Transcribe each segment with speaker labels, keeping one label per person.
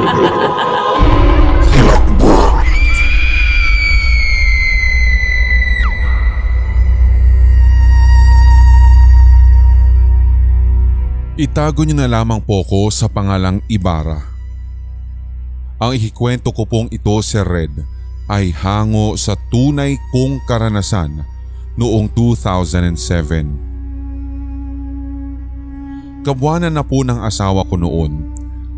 Speaker 1: Itago niyo na lamang po ko sa pangalang Ibarra. Ang ikikwento ko pong ito, Sir Red, ay hango sa tunay kong karanasan noong 2007. Kabuanan na po ng asawa ko noon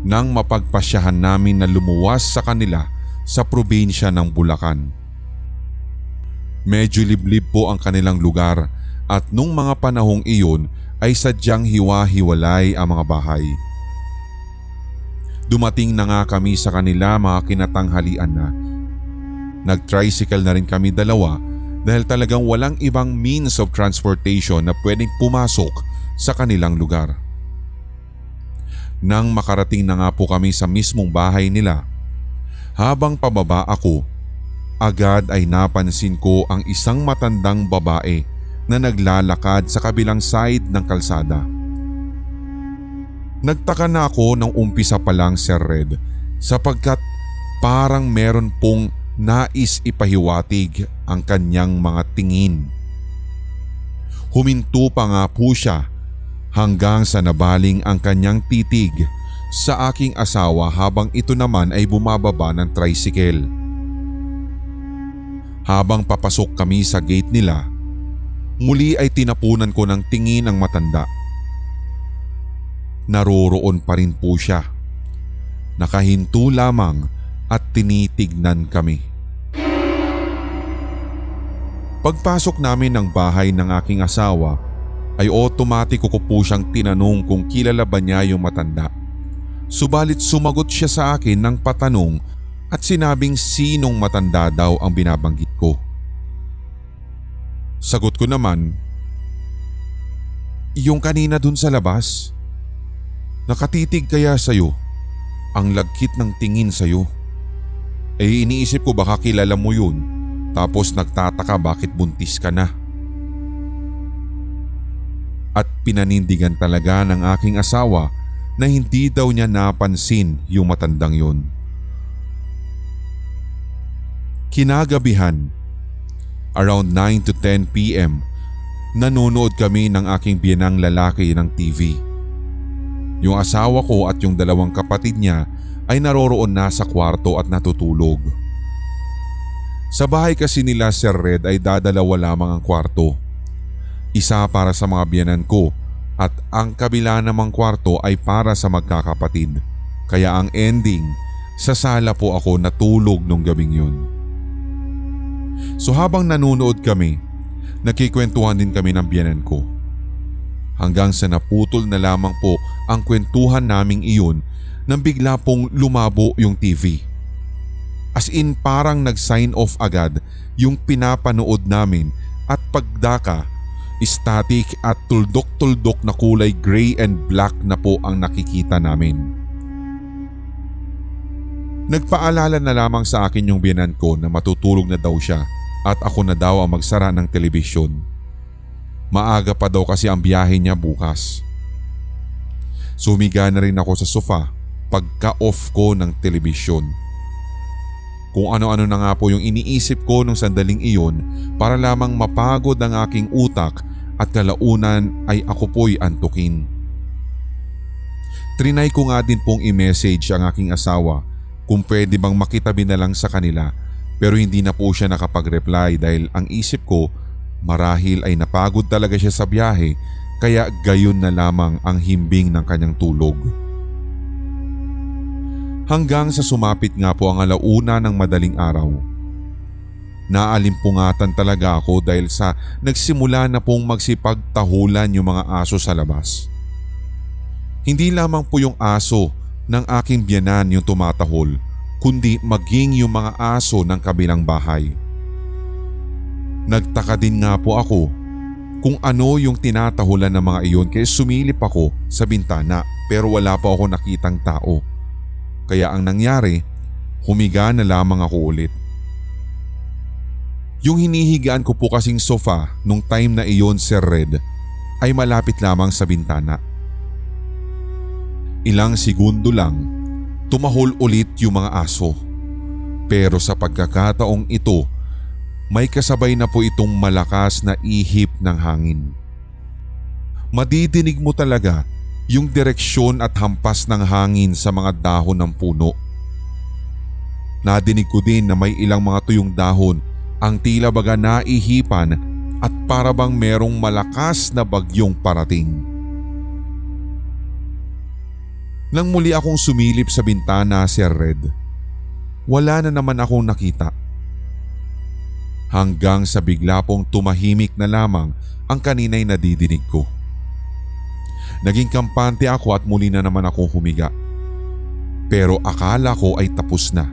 Speaker 1: nang mapagpasyahan namin na lumuwas sa kanila sa probinsya ng Bulacan. Medyo liblib po ang kanilang lugar at nung mga panahong iyon ay sadyang hiwa-hiwalay ang mga bahay. Dumating na nga kami sa kanila mga kinatanghalian na. Nag-tricycle na rin kami dalawa dahil talagang walang ibang means of transportation na pwedeng pumasok sa kanilang lugar. Nang makarating na nga po kami sa mismong bahay nila, habang pababa ako, agad ay napansin ko ang isang matandang babae na naglalakad sa kabilang side ng kalsada. Nagtaka na ako nang umpisa pa lang, Sir Red, sapagkat parang meron pong nais ipahiwatig ang kanyang mga tingin. Huminto pa nga po siya hanggang sa nabaling ang kanyang titig sa aking asawa habang ito naman ay bumababa ng tricycle. Habang papasok kami sa gate nila, muli ay tinapunan ko ng tingin ang matanda. Naroroon pa rin po siya. Nakahinto lamang at tinitignan kami. Pagpasok namin ng bahay ng aking asawa ay otomatiko ko po siyang tinanong kung kilala ba niya yung matanda. Subalit sumagot siya sa akin ng patanong at sinabing sinong matanda daw ang binabanggit ko. Sagot ko naman, yung kanina dun sa labas. Nakatitig kaya sa'yo, ang lagkit ng tingin sa'yo. Eh iniisip ko baka kilala mo yun, tapos nagtataka bakit buntis ka na. At pinanindigan talaga ng aking asawa na hindi daw niya napansin yung matandang yun. Kinagabihan, around 9 to 10 p.m, nanonood kami ng aking biyenang lalaki ng TV. Yung asawa ko at yung dalawang kapatid niya ay naroroon na sa kwarto at natutulog. Sa bahay kasi nila, Sir Red, ay dadalawa lamang ang kwarto. Isa para sa mga biyenan ko at ang kabila namang kwarto ay para sa magkakapatid. Kaya ang ending, sa sala po ako natulog nung gabing yun. So habang nanonood kami, nagkikwentuhan din kami ng biyenan ko. Hanggang sa naputol na lamang po ang kwentuhan naming iyon nang bigla pong lumabo yung TV. As in parang nag-sign off agad yung pinapanood namin at pagdaka, static at tuldok-tuldok na kulay gray and black na po ang nakikita namin. Nagpaalala na lamang sa akin yung biyenan ko na matutulog na daw siya at ako na daw ang magsara ng telebisyon. Maaga pa daw kasi ang biyahe niya bukas. Sumiga na rin ako sa sofa pagka-off ko ng telebisyon. Kung ano-ano na nga po yung iniisip ko nung sandaling iyon para lamang mapagod ang aking utak at kalaunan ay ako po'y antukin. Trinay ko nga din pong i-message ang aking asawa kung pwede bang makitabi na lang sa kanila pero hindi na po siya nakapag-reply dahil ang isip ko marahil ay napagod talaga siya sa biyahe kaya gayon na lamang ang himbing ng kanyang tulog. Hanggang sa sumapit nga po ang alauna ng madaling araw. Naalimpungatan talaga ako dahil sa nagsimula na pong magsipagtahulan yung mga aso sa labas. Hindi lamang po yung aso ng aking biyenan yung tumatahol, kundi maging yung mga aso ng kabilang bahay. Nagtaka din nga po ako kung ano yung tinatahulan ng mga iyon kaya sumilip ako sa bintana pero wala pa ako nakitang tao. Kaya ang nangyari, humiga na lamang ako ulit. Yung hinihigaan ko po kasing sofa nung time na iyon, Sir Red, ay malapit lamang sa bintana. Ilang segundo lang, tumahol ulit yung mga aso. Pero sa pagkakataong ito, may kasabay na po itong malakas na ihip ng hangin. Madidinig mo talaga yung direksyon at hampas ng hangin sa mga dahon ng puno. Nadinig ko din na may ilang mga tuyong dahon ang tila baga naihipan at para bang merong malakas na bagyong parating. Nang muli akong sumilip sa bintana, Sir Red, wala na naman akong nakita. Hanggang sa bigla pong tumahimik na lamang ang kanina'y nadidinig ko. Naging kampante ako at muli na naman akong humiga. Pero akala ko ay tapos na.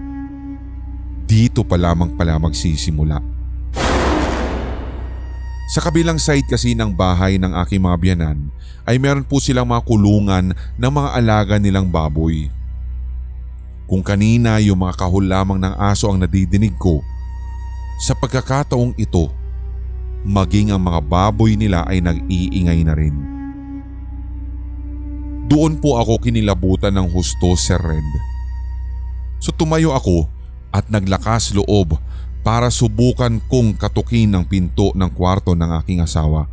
Speaker 1: Dito pa lamang pala magsisimula. Sa kabilang side kasi ng bahay ng aking mga biyanan ay meron po silang mga kulungan ng mga alaga nilang baboy. Kung kanina yung mga kahul lamang ng aso ang nadidinig ko, sa pagkakataong ito, maging ang mga baboy nila ay nag-iingay na rin. Doon po ako kinilabutan ng husto, Sir Red. So tumayo ako at naglakas loob para subukan kong katukin ang pinto ng kwarto ng aking asawa.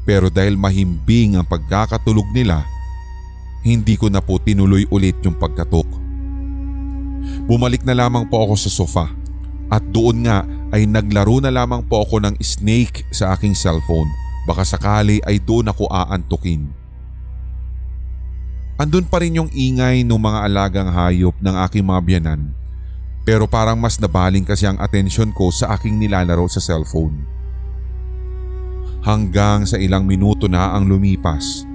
Speaker 1: Pero dahil mahimbing ang pagkakatulog nila, hindi ko na po tinuloy ulit yung pagkatok. Bumalik na lamang po ako sa sofa at doon nga ay naglaro na lamang po ako ng snake sa aking cellphone. Baka sakali ay doon ako aantukin. Andun pa rin yung ingay ng mga alagang hayop ng aking mga biyanan. Pero parang mas nabaling kasi ang atensyon ko sa aking nilalaro sa cellphone. Hanggang sa ilang minuto na ang lumipas,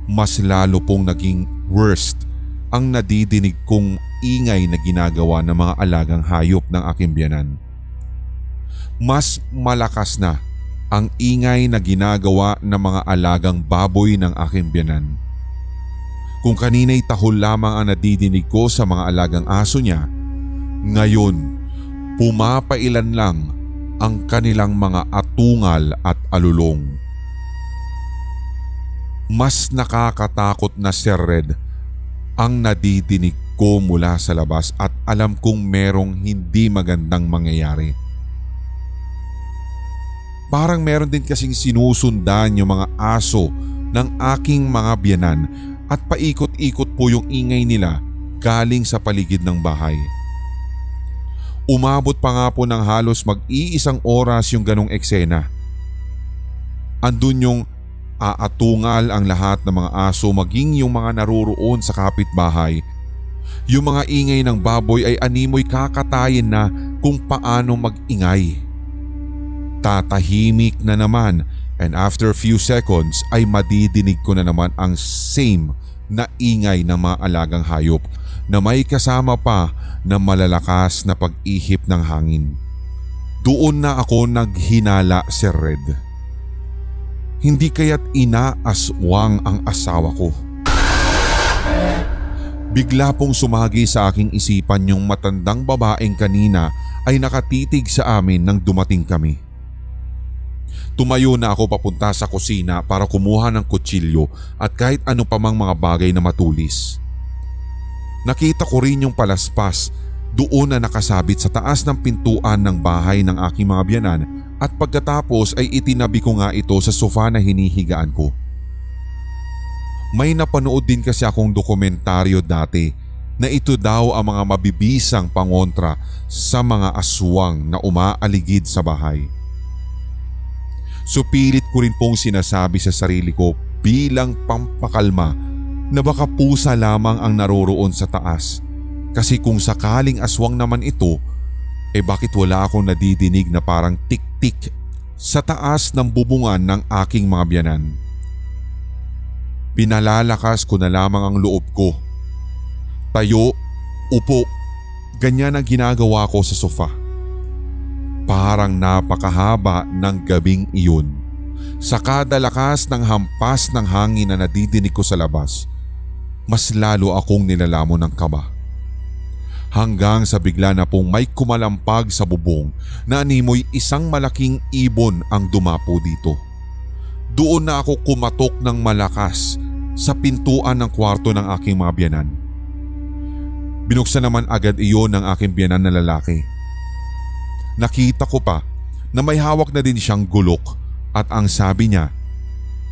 Speaker 1: mas lalo pong naging worst ang nadidinig kong ingay na ginagawa ng mga alagang hayop ng aking biyanan. Mas malakas na ang ingay na ginagawa ng mga alagang baboy ng aking biyanan. Kung kanina'y tahol lamang ang nadidinig ko sa mga alagang aso niya, ngayon, pumapailan lang ang kanilang mga atungal at alulong. Mas nakakatakot na, Sir Red, ang nadidinig ko mula sa labas at alam kong merong hindi magandang mangyayari. Parang meron din kasing sinusundan yung mga aso ng aking mga biyanan at paikot-ikot po yung ingay nila galing sa paligid ng bahay. Umabot pa nga po ng halos mag-iisang oras yung ganong eksena. Andun yung aatungal ang lahat ng mga aso maging yung mga naroroon sa kapitbahay. Yung mga ingay ng baboy ay animoy kakatayin na kung paano mag-ingay. Tatahimik na naman and after a few seconds ay madidinig ko na naman ang same na ingay ng mga alagang hayop na may kasama pa na malalakas na pag-ihip ng hangin. Doon na ako naghinala, Sir Red. Hindi kaya't inaaswang ang asawa ko. Bigla pong sumagi sa aking isipan yung matandang babaeng kanina ay nakatitig sa amin nang dumating kami. Tumayo na ako papunta sa kusina para kumuha ng kutsilyo at kahit ano pa mang mga bagay na matulis. Nakita ko rin yung palaspas doon na nakasabit sa taas ng pintuan ng bahay ng aking mga biyanan at pagkatapos ay itinabi ko nga ito sa sofa na hinihigaan ko. May napanood din kasi akong dokumentaryo dati na ito daw ang mga mabibisang pangontra sa mga aswang na umaaligid sa bahay. Supilit ko rin pong sinasabi sa sarili ko bilang pampakalma na baka pusa lamang ang naroroon sa taas. Kasi kung sakaling aswang naman ito, bakit wala akong nadidinig na parang tik-tik sa taas ng bubungan ng aking mga biyanan? Pinalalakas ko na lamang ang loob ko. Tayo, upo, ganyan ang ginagawa ko sa sofa. Parang napakahaba ng gabing iyon. Sa kada lakas ng hampas ng hangin na nadidinig ko sa labas, mas lalo akong nilalamon ng kaba. Hanggang sa bigla na pong may kumalampag sa bubong na animoy isang malaking ibon ang dumapo dito. Doon na ako kumatok ng malakas sa pintuan ng kwarto ng aking mga biyanan. Binuksan naman agad iyon ng aking biyenan na lalaki. Nakita ko pa na may hawak na din siyang gulok at ang sabi niya,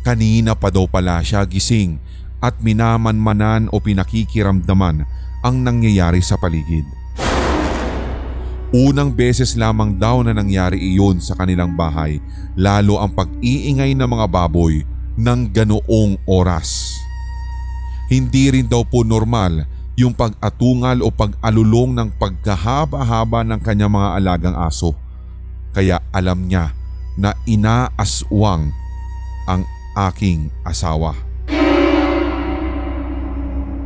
Speaker 1: kanina pa daw pala siya gising at minamanmanan o pinakikiramdaman ang nangyayari sa paligid. Unang beses lamang daw na nangyari iyon sa kanilang bahay, lalo ang pag-iingay ng mga baboy ng ganoong oras. Hindi rin daw po normal yung pag-atungal o pag-alulong ng pagkahaba-haba ng kanyang mga alagang aso. Kaya alam niya na inaaswang ang aking asawa.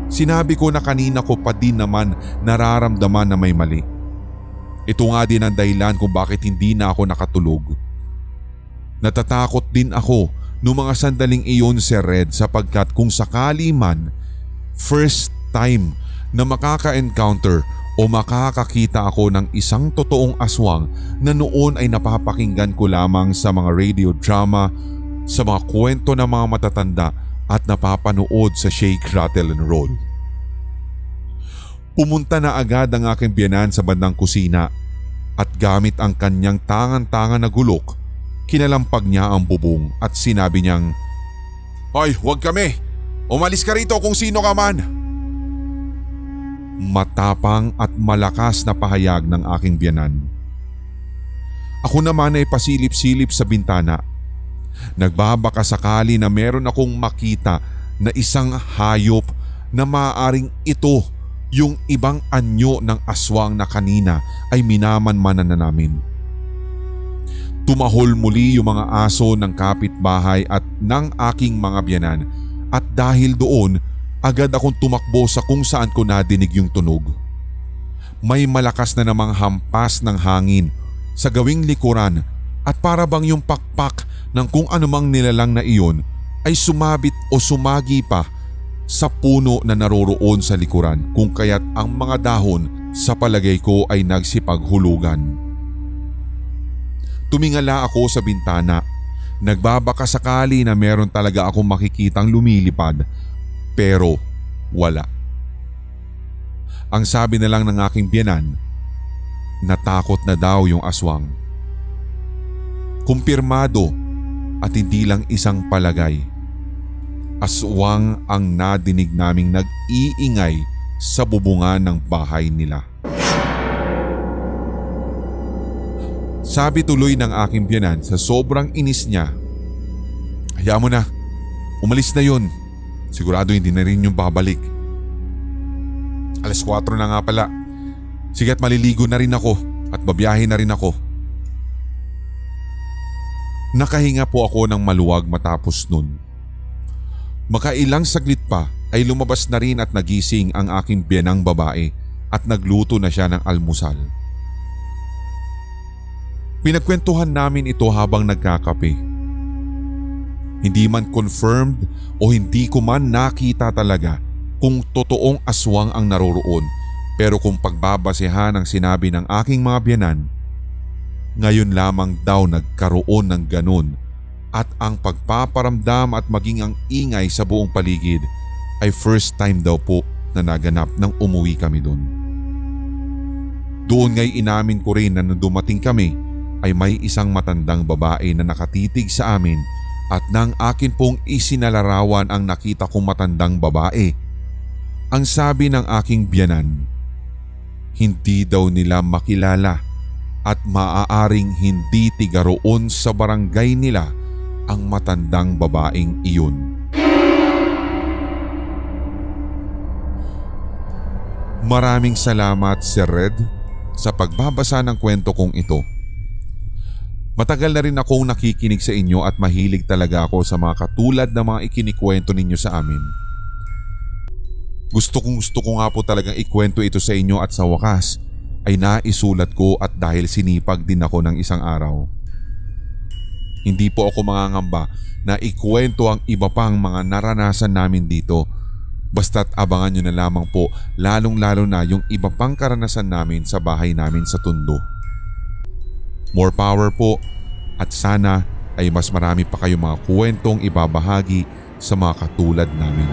Speaker 1: Sinabi ko na kanina ko pa din naman nararamdaman na may mali. Ito nga din ang dahilan kung bakit hindi na ako nakatulog. Natatakot din ako noong mga sandaling iyon, Sir Red, sapagkat kung sakali man first time na makaka-encounter o makakakita ako ng isang totoong aswang na noon ay napapakinggan ko lamang sa mga radio drama, sa mga kwento ng mga matatanda at napapanood sa Shake, Rattle and Roll. Pumunta na agad ang aking biyenan sa bandang kusina at gamit ang kanyang tangan-tangan na gulok, kinalampag niya ang bubong at sinabi niyang, "Hoy, huwag kami! Umalis ka rito kung sino ka man!" Matapang at malakas na pahayag ng aking biyenan. Ako naman ay pasilip-silip sa bintana. Nagbabaka sakali na meron akong makita na isang hayop na maaaring ito yung ibang anyo ng aswang na kanina ay minamanmanan na namin. Tumahol muli yung mga aso ng kapitbahay at ng aking mga biyenan at dahil doon agad akong tumakbo sa kung saan ko nadinig yung tunog. May malakas na namang hampas ng hangin sa gawing likuran at para bang yung pakpak ng kung anumang nilalang na iyon ay sumabit o sumagi pa sa puno na naroroon sa likuran, kung kaya't ang mga dahon sa palagay ko ay nagsipaghulugan. Tumingala ako sa bintana. Nagbabaka sakali na meron talaga akong makikitang lumilipad, pero wala. Ang sabi na lang ng aking biyenan, natakot na daw yung aswang. Kumpirmado at hindi lang isang palagay. Aswang ang nadinig naming nag-iingay sa bubungan ng bahay nila. Sabi tuloy ng aking biyenan sa sobrang inis niya, "Hayaan mo na, umalis na yun. Sigurado hindi na rin yung babalik. 4:00 na nga pala. Sige at maliligo na rin ako at babiyahe na rin ako." Nakahinga po ako ng maluwag matapos nun. Makailang saglit pa ay lumabas na rin at nagising ang aking biyenang babae at nagluto na siya ng almusal. Pinagkwentuhan namin ito habang nagkakape. Hindi man confirmed o hindi ko man nakita talaga kung totoong aswang ang naroroon, pero kung pagbabasehan ang sinabi ng aking mga biyenan, ngayon lamang daw nagkaroon ng ganun at ang pagpaparamdam at maging ang ingay sa buong paligid ay first time daw po na naganap nang umuwi kami doon. Doon nga'y inamin ko rin na nung dumating kami ay may isang matandang babae na nakatitig sa amin at nang akin pong isinalarawan ang nakita kong matandang babae, ang sabi ng aking biyenan, hindi daw nila makilala at maaaring hindi tiga roon sa barangay nila ang matandang babaeng iyon. Maraming salamat, Sir Red, sa pagbabasa ng kwento kong ito. Matagal na rin akong nakikinig sa inyo at mahilig talaga ako sa mga katulad na mga ikinikwento ninyo sa amin. Gusto ko nga po talagang ikwento ito sa inyo at sa wakas ay naisulat ko at dahil sinipag din ako ng isang araw. Hindi po ako mangangamba na ikwento ang iba pang mga naranasan namin dito. Basta't abangan nyo na lamang po, lalong-lalo na yung iba pang karanasan namin sa bahay namin sa Tondo. More power po at sana ay mas marami pa kayong mga kwentong ibabahagi sa mga katulad namin.